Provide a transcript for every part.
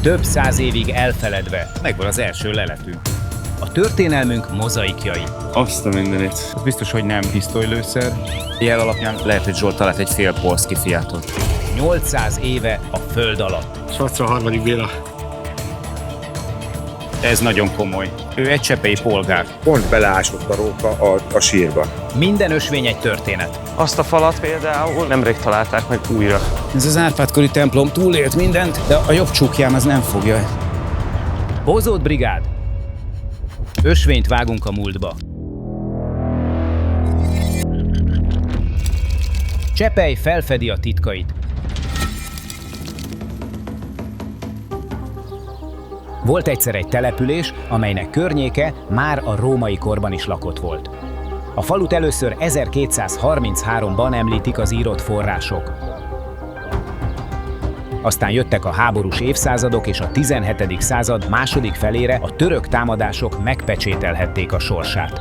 több száz évig elfeledve. Megvan az első leletünk. A történelmünk mozaikjai. Azt a mindenit. Az biztos, hogy nem pisztolylőszer. Jel alapján lehet, hogy Zsolt talált egy fél polszki fiatot. 800 éve a föld alatt. Sacra harmadik Béla. Ez nagyon komoly. Ő egy cseppei polgár. Pont beleásott a róka a sírba. Minden ösvény egy történet. Azt a falat például nemrég találták meg újra. Ez az Árpád-kori templom túlélt mindent, de a jobb csukjám az nem fogja. Bozót brigád. Ösvényt vágunk a múltba. Csepely felfedi a titkait. Volt egyszer egy település, amelynek környéke már a római korban is lakott volt. A falut először 1233-ban említik az írott források. Aztán jöttek a háborús évszázadok, és a 17. század második felére a török támadások megpecsételhették a sorsát.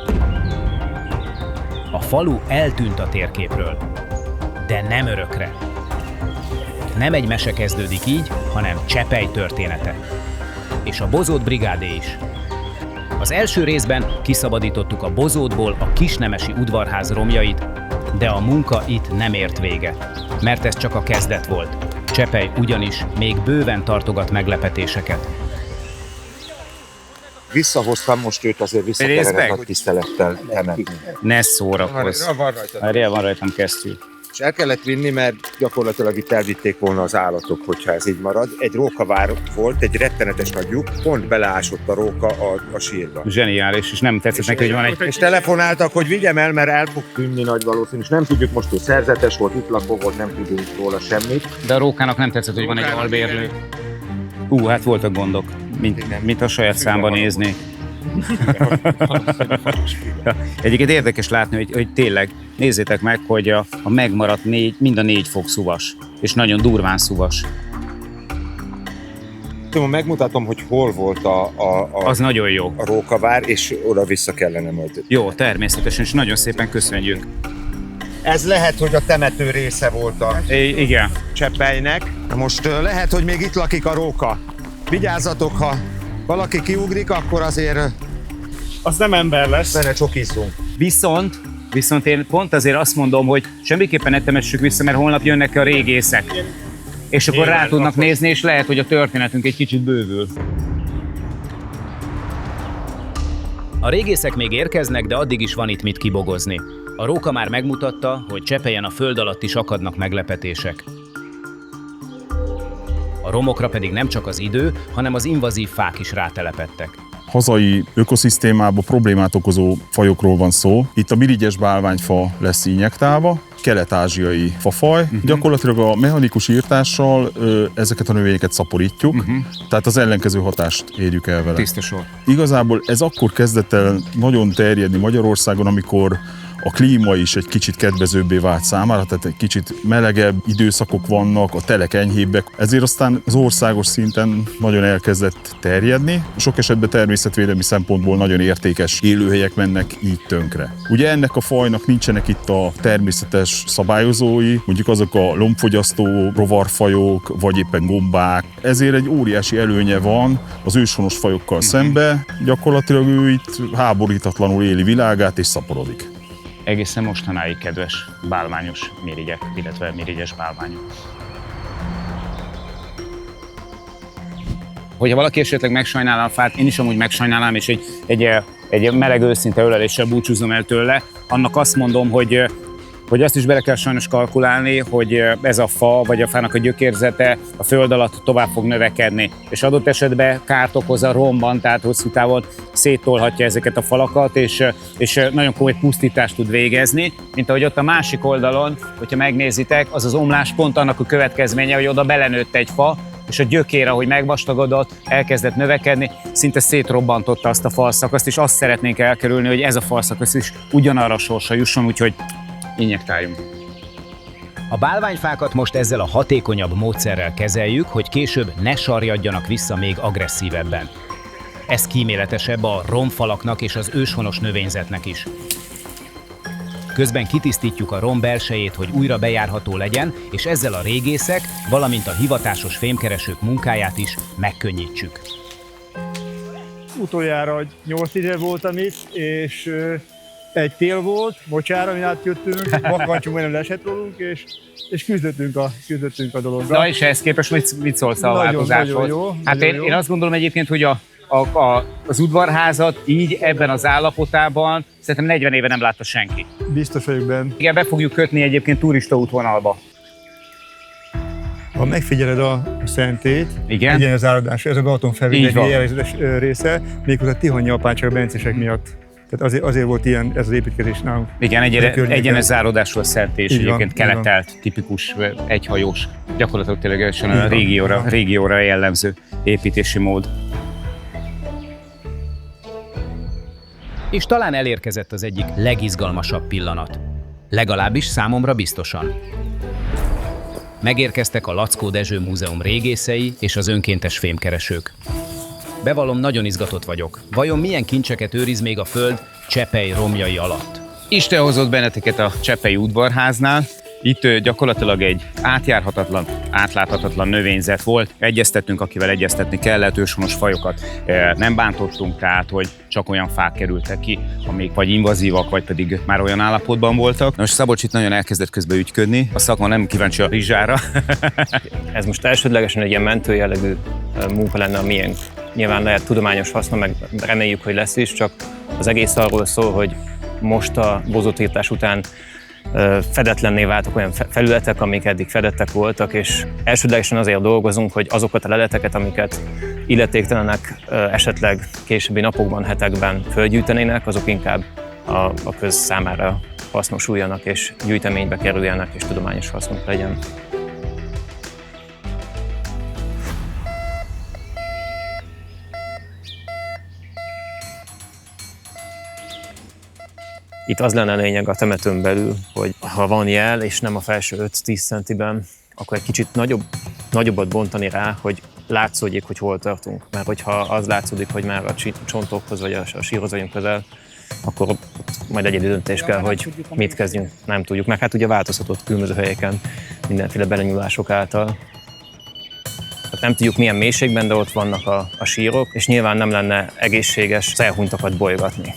A falu eltűnt a térképről, de nem örökre. Nem egy mese kezdődik így, hanem Csepely története. És a Bozót brigádé is. Az első részben kiszabadítottuk a Bozótból a kisnemesi udvarház romjait, de a munka itt nem ért véget, mert ez csak a kezdet volt. Csepely ugyanis még bőven tartogat meglepetéseket. Visszahoztam most őt, azért vissza kellene nagy tisztelettel temetni. Ne szórakozz. Van rajtam kesztyű. És el kellett vinni, mert gyakorlatilag itt elvitték volna az állatok, hogyha ez így marad. Egy rókavár volt, egy rettenetes nagy lyuk, pont beleásott a róka a sírba. Zseniális, és nem tetszett neki, hogy van egy... És telefonáltak, hogy vigyem el, mert el fog tűnni nagy valószínű, és nem tudjuk most, hogy szerzetes volt, itt lakó volt, nem tudunk róla semmit. De a rókának nem tetszett, hogy van egy albérlő. Hát voltak gondok, mint a saját számban nézni. Egyébként érdekes látni, hogy tényleg nézzétek meg, hogy a megmaradt mind a 4 fok szuvas, és nagyon durván szuvas. Megmutatom, hogy hol volt az nagyon jó. A rókavár, és oda vissza kellene majd. Jó, természetesen, és nagyon szépen köszönjük. Ez lehet, hogy a temető része volt a igen. Csepelynek. Most lehet, hogy még itt lakik a róka. Vigyázzatok, ha valaki kiugrik, akkor azért Az nem ember lesz. benne csokizzunk. Viszont én pont azért azt mondom, hogy semmiképpen ne temessük vissza, mert holnap jönnek a régészek. És akkor rá tudnak nézni, és lehet, hogy a történetünk egy kicsit bővül. A régészek még érkeznek, de addig is van itt mit kibogozni. A róka már megmutatta, hogy Csepelyen a föld alatt is akadnak meglepetések. A romokra pedig nem csak az idő, hanem az invazív fák is rátelepedtek. Hazai ökoszisztémában problémát okozó fajokról van szó. Itt a mirigyes bálványfa lesz injektálva, kelet-ázsiai fafaj. Gyakorlatilag a mechanikus írtással ezeket a növényeket szaporítjuk, tehát az ellenkező hatást érjük el vele. Tiszta sor. Igazából ez akkor kezdett el nagyon terjedni Magyarországon, amikor a klíma is egy kicsit kedvezőbbé vált számára, tehát egy kicsit melegebb időszakok vannak, a telek enyhébbek, ezért aztán az országos szinten nagyon elkezdett terjedni. Sok esetben természetvédelmi szempontból nagyon értékes élőhelyek mennek így tönkre. Ugye ennek a fajnak nincsenek itt a természetes szabályozói, mondjuk azok a lombfogyasztó rovarfajok, vagy éppen gombák. Ezért egy óriási előnye van az őshonos fajokkal szembe, gyakorlatilag ő itt háborítatlanul éli világát és szaporodik. Egészen mostanáig kedves bálványos mirigyek, illetve mirigyes bálványok. Hogyha valaki esetleg megsajnálná a fát, én is amúgy megsajnálám, és egy meleg őszinte öleléssel búcsúzom el tőle, annak azt mondom, hogy azt is bele kell sajnos kalkulálni, hogy ez a fa, vagy a fának a gyökérzete a föld alatt tovább fog növekedni, és adott esetben kárt okoz a romban, tehát hosszú távon széttolhatja ezeket a falakat, és nagyon komoly pusztítást tud végezni, mint ahogy ott a másik oldalon, hogyha megnézitek, az omlás pont annak a következménye, hogy oda belenőtt egy fa, és a gyökér, ahogy megvastagodott, elkezdett növekedni, szinte szétrobbantotta azt a falszakaszt, és azt szeretnénk elkerülni, hogy ez a falszakasz is ugyanarra a sorsra jusson, úgyhogy injektáljunk. A bálványfákat most ezzel a hatékonyabb módszerrel kezeljük, hogy később ne sarjadjanak vissza még agresszívebben. Ez kíméletesebb a romfalaknak és az őshonos növényzetnek is. Közben kitisztítjuk a romb belsejét, hogy újra bejárható legyen, és ezzel a régészek, valamint a hivatásos fémkeresők munkáját is megkönnyítsük. Utoljára 8 éve voltam itt, és egy tél volt, mocsára, amin átjöttünk, vakancsunk majdnem leesett rólunk, és küzdöttünk a dologgal. Na és ehhez képest mit szólsz a változáshoz? Nagyon jó. Hát én azt gondolom egyébként, hogy az udvarházat így ebben az állapotában szerintem 40 éve nem látta senki. Biztos vagyok benne. Igen, be fogjuk kötni egyébként turista útvonalba. Ha megfigyeled a szentét, Igen. igen, az áradás, ez a Balaton felvidéki jellegzetes része, méghozzá Tihanyi apácság a bencések miatt. Tehát azért volt ilyen ez az építkezés nálunk. Igen, egyenes záródásról szent és egyébként keletelt, tipikus egyhajós, gyakorlatilag tényleg a régióra jellemző építési mód. És talán elérkezett az egyik legizgalmasabb pillanat. Legalábbis számomra biztosan. Megérkeztek a Lackó Dezső Múzeum régészei és az önkéntes fémkeresők. Bevallom, nagyon izgatott vagyok. Vajon milyen kincseket őriz még a föld Csepely romjai alatt? Isten hozott benneteket a Csepei udvarháznál. Itt gyakorlatilag egy átjárhatatlan, átláthatatlan növényzet volt. Egyeztettünk, akivel egyeztetni kellett, őshonos fajokat nem bántottunk, tehát hogy csak olyan fák kerültek ki, amik vagy invazívak, vagy pedig már olyan állapotban voltak. Most Szabolcs itt nagyon elkezdett közben ügyködni, a szakma nem kíváncsi a rizsára. Ez most elsődlegesen egy ilyen mentőjellegű munka lenne a miénk. Nyilván lehet tudományos haszna, meg reméljük, hogy lesz is, csak az egész arról szól, hogy most a bozótiltás után fedetlenné váltak olyan felületek, amik eddig fedettek voltak, és elsődlegesen azért dolgozunk, hogy azokat a leleteket, amiket illetéktelenek esetleg későbbi napokban, hetekben fölgyűjtenének, azok inkább a köz számára hasznosuljanak, és gyűjteménybe kerüljenek, és tudományos hasznuk legyen. Itt az lenne a lényeg a temetőn belül, hogy ha van jel, és nem a felső 5-10 centiben, akkor egy kicsit nagyobbat bontani rá, hogy látszódjék, hogy hol tartunk. Mert hogyha az látszódik, hogy már a csontokhoz vagy a sírhoz vagyunk közel, akkor ott majd egyedi döntés kell, hogy mit kezdjünk. Nem tudjuk, meg hát ugye változhatott különböző helyeken mindenféle belenyúlások által. Tehát nem tudjuk milyen mélységben, de ott vannak a sírok, és nyilván nem lenne egészséges az elhunytakat bolygatni.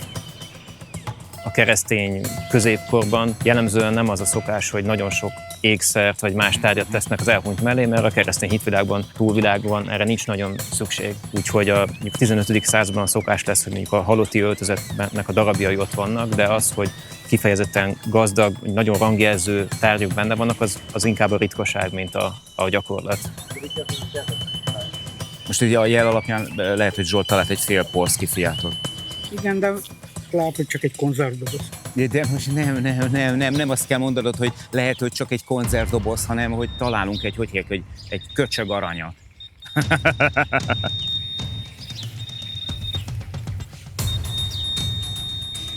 A keresztény középkorban jellemzően nem az a szokás, hogy nagyon sok ékszert vagy más tárgyat tesznek az elhunyt mellé, mert a keresztény hitvilágban, túlvilágban erre nincs nagyon szükség. Úgyhogy a 15. században szokás lesz, hogy mondjuk a halotti öltözetnek a darabjai ott vannak, de az, hogy kifejezetten gazdag, nagyon rangjelző tárgyak benne vannak, az inkább a ritkaság, mint a gyakorlat. Most ugye a jel alapján lehet, hogy Zsolt talált egy fél Polszki Fiatot. Igen, de lehet, hogy csak egy konzervdoboz. De most nem azt kell mondanod, hogy lehet, hogy csak egy konzervdoboz, hanem hogy találunk egy köcsög aranyat.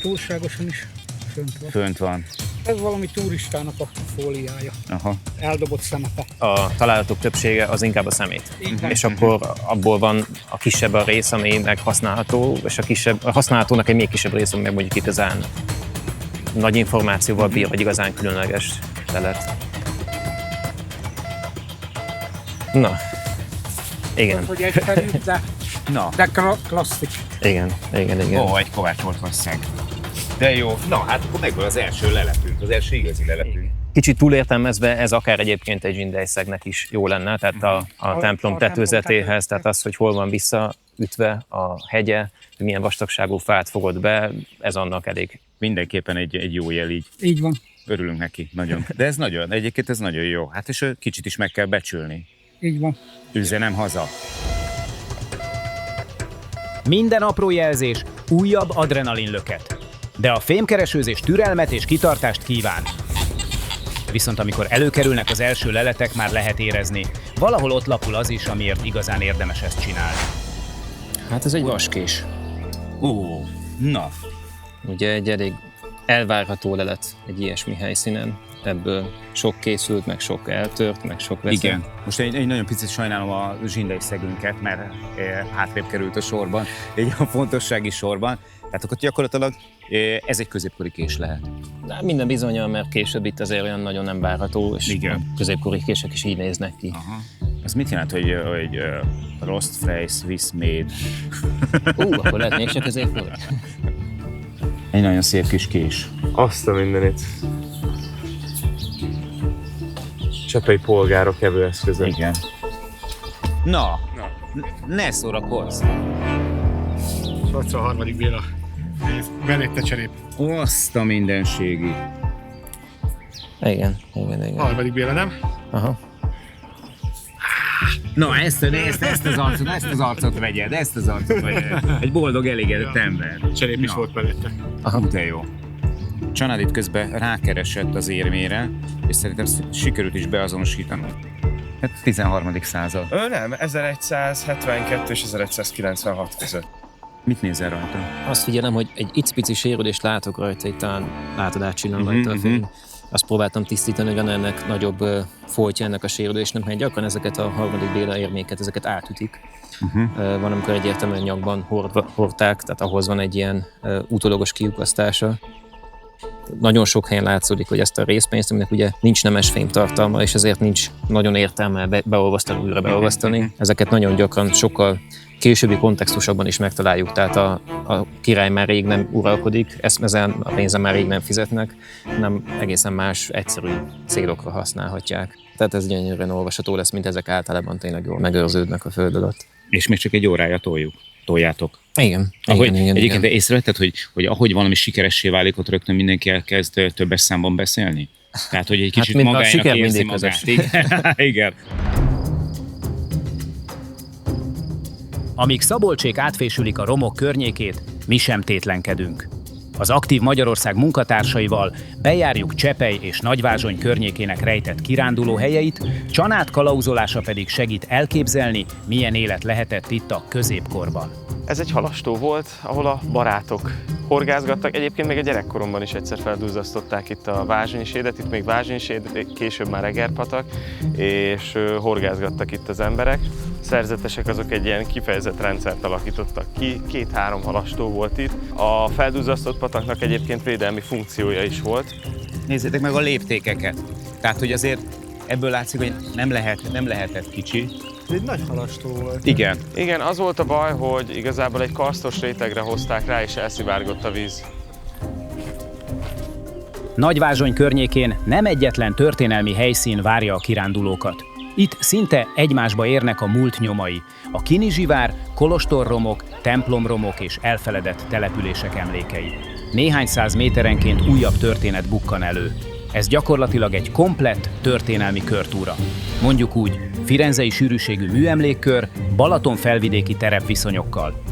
Túlságosan is fönt van. Fönt van. Ez valami turistának a fóliája. Aha. Eldobott szemete. A találatok többsége az inkább a szemét. És akkor abból van a kisebb a rész, ami meg használható, és a használhatónak egy még kisebb rész, ami meg mondjuk igazán nagy információval bír, vagy igazán különleges lelet. Na, igen. Hogy egyszerű, de klasszik. Igen. Ó, egy Kovács volt szeg. De jó. Na, hát akkor megvan az első leletünk, az első igazi leletünk. Kicsit túlértelmezve ez akár egyébként egy zsindelyszegnek is jó lenne, tehát a templom tetőzetéhez, tehát az, hogy hol van visszaütve a hegye, milyen vastagságú fát fogott be, ez annak elég. Mindenképpen egy jó jel így. Így van. Örülünk neki, nagyon. De ez egyébként ez nagyon jó. Hát és kicsit is meg kell becsülni. Így van. Üzenem haza. Minden apró jelzés újabb adrenalinlöket. De a fémkeresőzés türelmet és kitartást kíván. Viszont amikor előkerülnek az első leletek, már lehet érezni, valahol ott lapul az is, amiért igazán érdemes ezt csinálni. Hát ez egy vaskés. Na. Ugye egy elég elvárható lelet egy ilyesmi helyszínen. ebből sok készült, meg sok eltört, meg sok veszett. Igen. Most egy nagyon picit sajnálom a zsindai szegünket, mert hátrébb került a sorban, egy a fontossági sorban. Tehát akkor gyakorlatilag ez egy középkori kés lehet. De minden bizonnyal, mert később itt azért olyan nagyon nem várható, és Igen. a középkori kések is így néznek ki. Aha. Az mit jelent, hogy Rostfrei Swiss Made? Akkor lehet még csak középkori. Egy nagyon szép kis kés. Azt a mindenit. Csepei polgárok evőeszköze. Igen. Na, ne szórakozz! 83. Béla. Belépte cserép. Azt a mindenségi. Igen. 3. Béla, nem? Aha. Na, ezt az arcot vegyed, Egy boldog, elégedett ember. Cserép is volt mellette. Aha, de jó. Csanád itt közben rákeresett az érmére, és szerintem sikerült is beazonosítani. Hát 13. század. Nem, 1172 és 1196 között. Mit nézel rajta? Azt figyelem, hogy egy icipici sérülést látok rajta, itt talán látod, átcsillan rajta a fény. Azt próbáltam tisztítani, hogy van ennek nagyobb foltja ennek a sérülésnek, mert gyakran ezeket a 3. Béla érméket, ezeket átütik. Van, amikor egyértelműen nyakban hordták, tehát ahhoz van egy ilyen utólagos kiukasztása. Nagyon sok helyen látszódik, hogy ezt a részpénzt, aminek ugye nincs nemesfém tartalma, és ezért nincs nagyon értelme beolvasztani, újra beolvasztani. Ezeket nagyon gyakran sokkal későbbi kontextusokban is megtaláljuk, tehát a király már rég nem uralkodik, ezen a pénzen már rég nem fizetnek, hanem egészen más, egyszerű célokra használhatják. Tehát ez gyönyörűen olvasható lesz, mint ezek általában tényleg jól megőrződnek a föld alatt. És még csak egy órája toljátok. Igen. Egyébként de észrevetted, hogy ahogy valami sikeressé válik, ott rögtön mindenki elkezd többes számban beszélni? Tehát, hogy egy kicsit mint a magának siker érzi mindig magát. Igen. Amíg Szabolcsék átfésülik a romok környékét, mi sem tétlenkedünk. Az Aktív Magyarország munkatársaival bejárjuk Csepely és Nagyvázsony környékének rejtett kiránduló helyeit, Csanád kalauzolása pedig segít elképzelni, milyen élet lehetett itt a középkorban. Ez egy halastó volt, ahol a barátok horgászgattak. Egyébként még a gyerekkoromban is egyszer felduzzasztották itt a Vázsonysédet, itt még Vázsonyséd, később már Egerpatak, és horgászgattak itt az emberek. A szerzetesek azok egy ilyen kifejezett rendszert alakítottak ki, 2-3 halastó volt itt. A felduzzasztott pataknak egyébként védelmi funkciója is volt. Nézzétek meg a léptékeket. Tehát, hogy azért ebből látszik, hogy nem lehetett kicsi. Ez egy nagy halastó volt. Igen. Igen, az volt a baj, hogy igazából egy karsztos rétegre hozták rá, és elszivárgott a víz. Nagyvázsony környékén nem egyetlen történelmi helyszín várja a kirándulókat. Itt szinte egymásba érnek a múlt nyomai, a Kinizsivár, kolostorromok, templomromok és elfeledett települések emlékei. Néhány száz méterenként újabb történet bukkan elő. Ez gyakorlatilag egy komplett történelmi körtúra. Mondjuk úgy, firenzei sűrűségű műemlékkör, Balaton felvidéki terepviszonyokkal.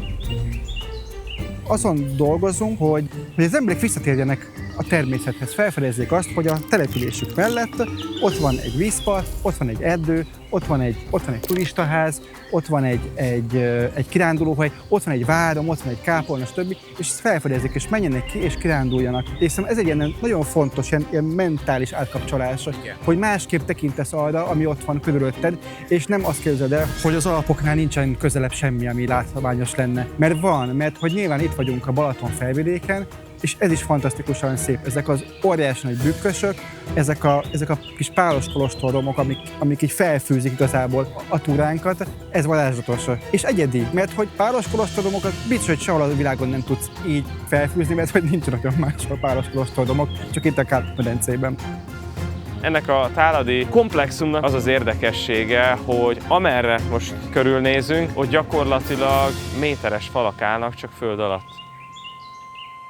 Azon dolgozunk, hogy az emberek visszatérjenek a természethez, felfedezzék azt, hogy a településük mellett ott van egy vízpart, ott van egy erdő, ott van egy turistaház, ott van egy kirándulóhely, ott van egy várom, ott van egy kápolna, stb. És ezt felfedezzék, és menjenek ki, és kiránduljanak. És szerintem ez egy ilyen nagyon fontos, ilyen mentális átkapcsolás, hogy másképp tekintesz arra, ami ott van körülötted, és nem azt képzeld el, hogy az Alpoknál nincsen közelebb semmi, ami látványos lenne. Mert van, mert hogy nyilván itt vagyunk a Balaton felvidéken, és ez is fantasztikusan szép. Ezek az óriási nagy bükkösök, ezek a kis pálos kolostorromok, amik így felfűzik igazából a túránkat, ez varázslatos. És egyedi, mert hogy pálos kolostorromokat biztos, hogy sehol a világon nem tudsz így felfűzni, mert hogy nincs nagyon máshol pálos kolostorromok, csak itt a Kárpát-medencében. Ennek a táladi komplexumnak az az érdekessége, hogy amerre most körülnézünk, ott gyakorlatilag méteres falak állnak csak föld alatt.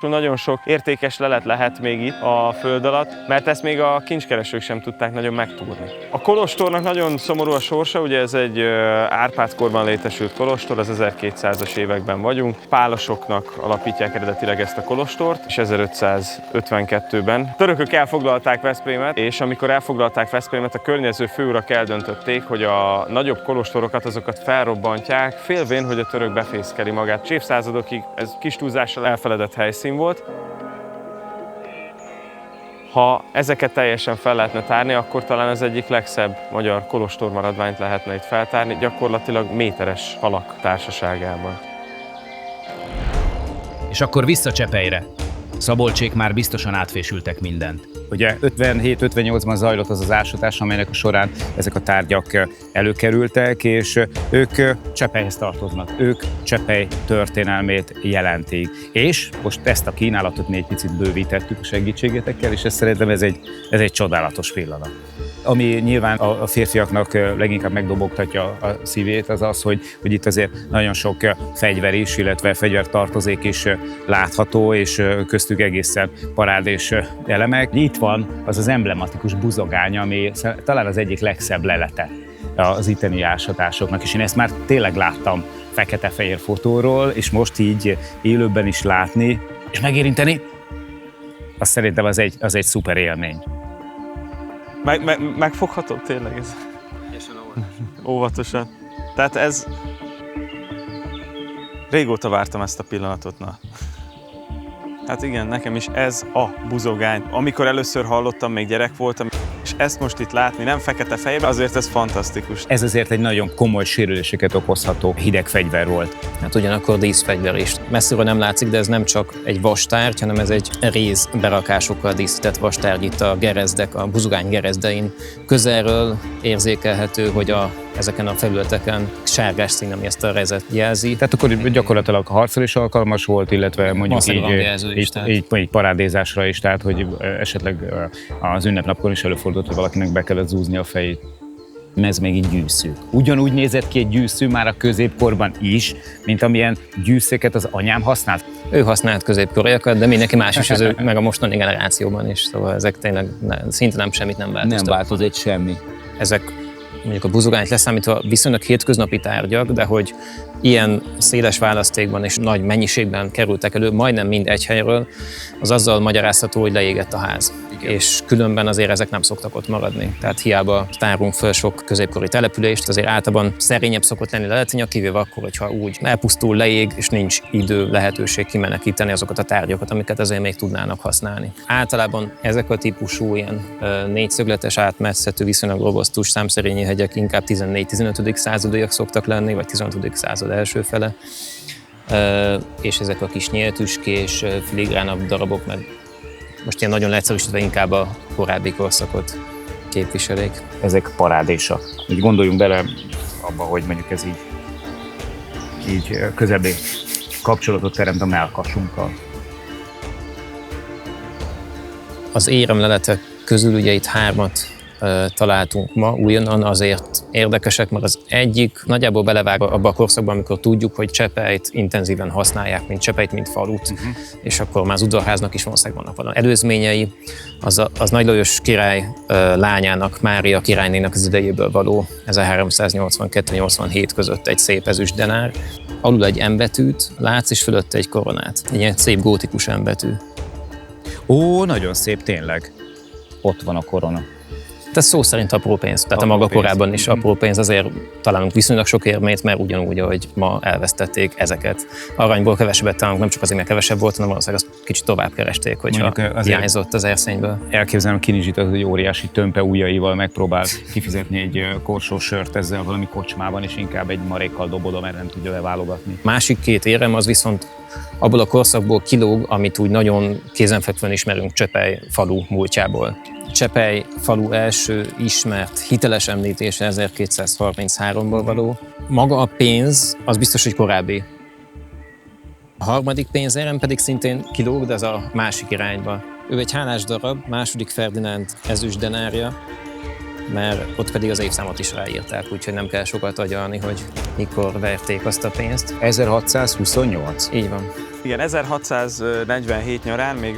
Nagyon sok értékes lelet lehet még itt a föld alatt, mert ezt még a kincskeresők sem tudták nagyon megtúrni. A kolostornak nagyon szomorú a sorsa, ugye ez egy Árpád-korban létesült kolostor, az 1200-as években vagyunk. Pálosoknak alapítják eredetileg ezt a kolostort, és 1552-ben törökök elfoglalták Veszprémet, és amikor elfoglalták Veszprémet, a környező főurak eldöntötték, hogy a nagyobb kolostorokat azokat felrobbantják, félvén, hogy a török befészkeli magát. És évszázadokig ez kis túlzással elfeledett helyszín volt. Ha ezeket teljesen fel lehetne tárni, akkor talán az egyik legszebb magyar kolostor maradványt lehetne itt feltárni, gyakorlatilag méteres falak társaságában. És akkor vissza Csepelyre. Szabolcsék már biztosan átfésültek mindent. Ugye 57-58-ban zajlott az az ásatás, amelynek a során ezek a tárgyak előkerültek, és ők Csepelyhez tartoznak. Ők Csepely történelmét jelentik. És most ezt a kínálatot még egy picit bővítettük a segítségetekkel, és szerintem ez egy csodálatos pillanat. Ami nyilván a férfiaknak leginkább megdobogtatja a szívét, az az, hogy itt azért nagyon sok fegyver is, illetve fegyvertartozék is látható, és köztük egészen parádés elemek. Itt van az emblematikus buzogány, ami talán az egyik legszebb lelete az itteni ásatásoknak, és én ezt már tényleg láttam fekete-fehér fotóról, és most így élőben is látni, és megérinteni, azt szerintem az egy szuper élmény. Megfogható tényleg ez? Óvatosan. Tehát ez... Régóta vártam ezt a pillanatot, na. Hát igen, nekem is ez a buzogány. Amikor először hallottam, még gyerek voltam, és ezt most itt látni, nem fekete-fehér, azért ez fantasztikus. Ez azért egy nagyon komoly sérüléseket okozható hideg fegyver volt. Hát ugyanakkor díszfegyver is. Messziről nem látszik, de ez nem csak egy vastárgy, hanem ez egy réz berakásokkal díszített vastárgy itt a gerezdek, a buzogány gerezdein. Közelről érzékelhető, hogy ezeken a felületeken sárgás szín, ami ezt a rezet jelzi. Tehát akkor gyakorlatilag a harcra is alkalmas volt, illetve mondjuk így parádézásra is, tehát hogy esetleg az ünnepnapkor is előfordult, hogy valakinek be kellett zúzni a fejét. Ez még egy gyűszű. Ugyanúgy nézett ki egy gyűszű már a középkorban is, mint amilyen gyűszéket az anyám használt. Ő használt középkoriakat, de mindenki más is, az ő, meg a mostani generációban is, szóval ezek tényleg szinte nem semmit nem változtak. Nem változott semmi. Ezek mondjuk a buzogányt leszámítva viszonylag hétköznapi tárgyak, de hogy ilyen széles választékban és nagy mennyiségben kerültek elő, majdnem mind egy helyről, az azzal magyarázható, hogy leégett a ház. Igen. És különben azért ezek nem szoktak ott maradni. Tehát hiába tárunk föl sok középkori települést, azért általában szerényebb szokott lenni leletények, kivéve akkor, hogyha úgy elpusztul, leég, és nincs idő, lehetőség kimenekíteni azokat a tárgyakat, amiket azért még tudnának használni. Általában ezek a típusú ilyen négyszögletes, átmetszetű, viszonylag robosztus számszerényi hegyek inkább 14-15. századiak szoktak lenni, vagy 16. század első fele, és ezek a kis nyíltüskés, filigránabb darabok, meg most ilyen nagyon leegyszerűsítve inkább a korábbi korszakot képviselik. Ezek parádésa. Úgy gondoljunk bele abba, hogy mondjuk ez így közebbi kapcsolatot teremt a mellkasunkkal. Az éremleletek közül ugye itt 3 találtunk ma, újonnan azért érdekesek, mert az egyik nagyjából belevág abba a korszakban, amikor tudjuk, hogy Csepelyt intenzíven használják, mint Csepelyt, mint falut, és akkor már az udvarháznak is valószínűleg vannak valami előzményei. Az Nagy Lajos király lányának, Mária királynénak az idejéből való 1382-87 között egy szép ezüst denár. Alul egy M-betűt látsz, és fölötte egy koronát. Egy ilyen szép gótikus M-betű. Ó, nagyon szép tényleg. Ott van a korona. Ez szó szerint apró pénz. Tehát a maga korában is apró pénz, azért találunk viszonylag sok érmét, mert ugyanúgy, ahogy ma elvesztették ezeket. Aranyból kevesebbet találunk, nem csak azért, mert kevesebb volt, hanem valószínűleg azt kicsit tovább keresték, hogyha hiányzott az erszényből. Elképzelem, a Kinizsit az egy óriási tömpe ujjaival megpróbál kifizetni egy korsós sört ezzel valami kocsmában, és inkább egy marékkal dobodom, mert nem tudja leválogatni. Másik 2 érem az viszont abból a korszakból kilóg, amit úgy nagyon kézenfekvően ismerünk Csepely falu múltjából. Csepely falu első ismert hiteles említése 1233-ból való. Maga a pénz, az biztos, hogy korábbi. A harmadik pénzérem pedig szintén kilóg, de az a másik irányba. Ő egy hálás darab, II. Ferdinánd ezüst denárja, mert ott pedig az évszámot is ráírták, úgyhogy nem kell sokat agyalni, hogy mikor verték azt a pénzt. 1628? Így van. Igen, 1647 nyarán még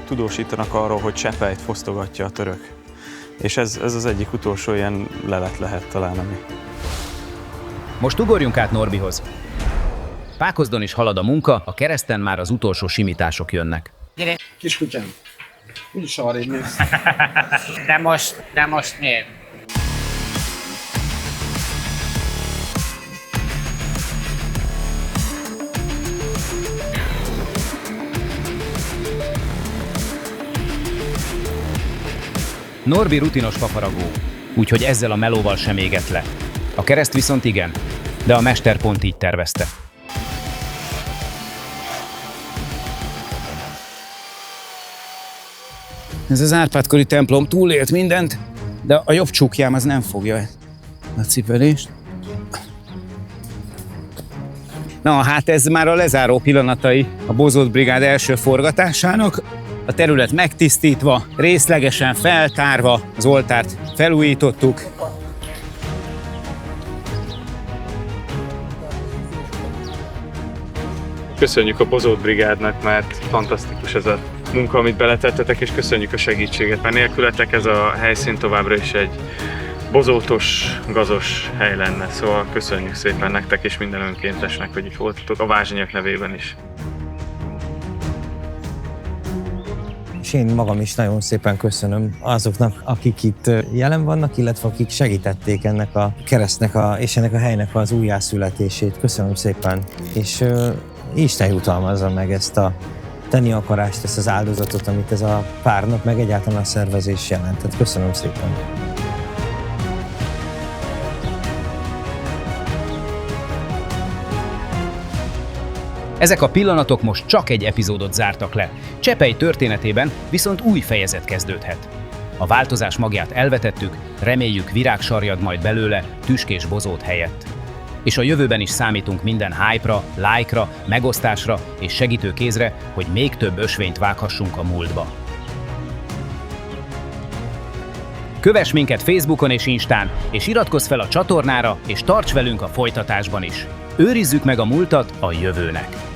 tudósítanak arról, hogy Csepelyt fosztogatja a török. És ez az egyik utolsó ilyen lelet lehet talán, ami... Most ugorjunk át Norbihoz. Pákozdon is halad a munka, a kereszten már az utolsó simítások jönnek. Gyere! Kiskutyám, úgyis arrébb mész. De most miért? Norbi rutinos fafaragó, úgyhogy ezzel a melóval sem égett le. A kereszt viszont igen, de a mester pont így tervezte. Ez az Árpád-kori templom túlélt mindent, de a jobb csukjám az nem fogja a cipelést. Na hát ez már a lezáró pillanatai a Bozót Brigád első forgatásának. A terület megtisztítva, részlegesen feltárva, az oltárt felújítottuk. Köszönjük a Bozót Brigádnak, mert fantasztikus ez a munka, amit beletettetek, és köszönjük a segítséget, mert nélkületek ez a helyszín továbbra is egy bozótos, gazos hely lenne. Szóval köszönjük szépen nektek és minden önkéntesnek, hogy itt voltatok, a Vázsonyak nevében is. És én magam is nagyon szépen köszönöm azoknak, akik itt jelen vannak, illetve akik segítették ennek a keresztnek és ennek a helynek az újjászületését. Köszönöm szépen, és Isten jutalmazza meg ezt a tenni akarást, ezt az áldozatot, amit ez a pár nap, meg egyáltalán a szervezés jelentett. Köszönöm szépen. Ezek a pillanatok most csak egy epizódot zártak le. Csepely történetében viszont új fejezet kezdődhet. A változás magját elvetettük, reméljük virág sarjad majd belőle tüskés bozót helyett. És a jövőben is számítunk minden hype-ra, like-ra, megosztásra és segítő kézre, hogy még több ösvényt vághassunk a múltba. Kövess minket Facebookon és Instán, és iratkozz fel a csatornára, és tarts velünk a folytatásban is. Őrizzük meg a múltat a jövőnek!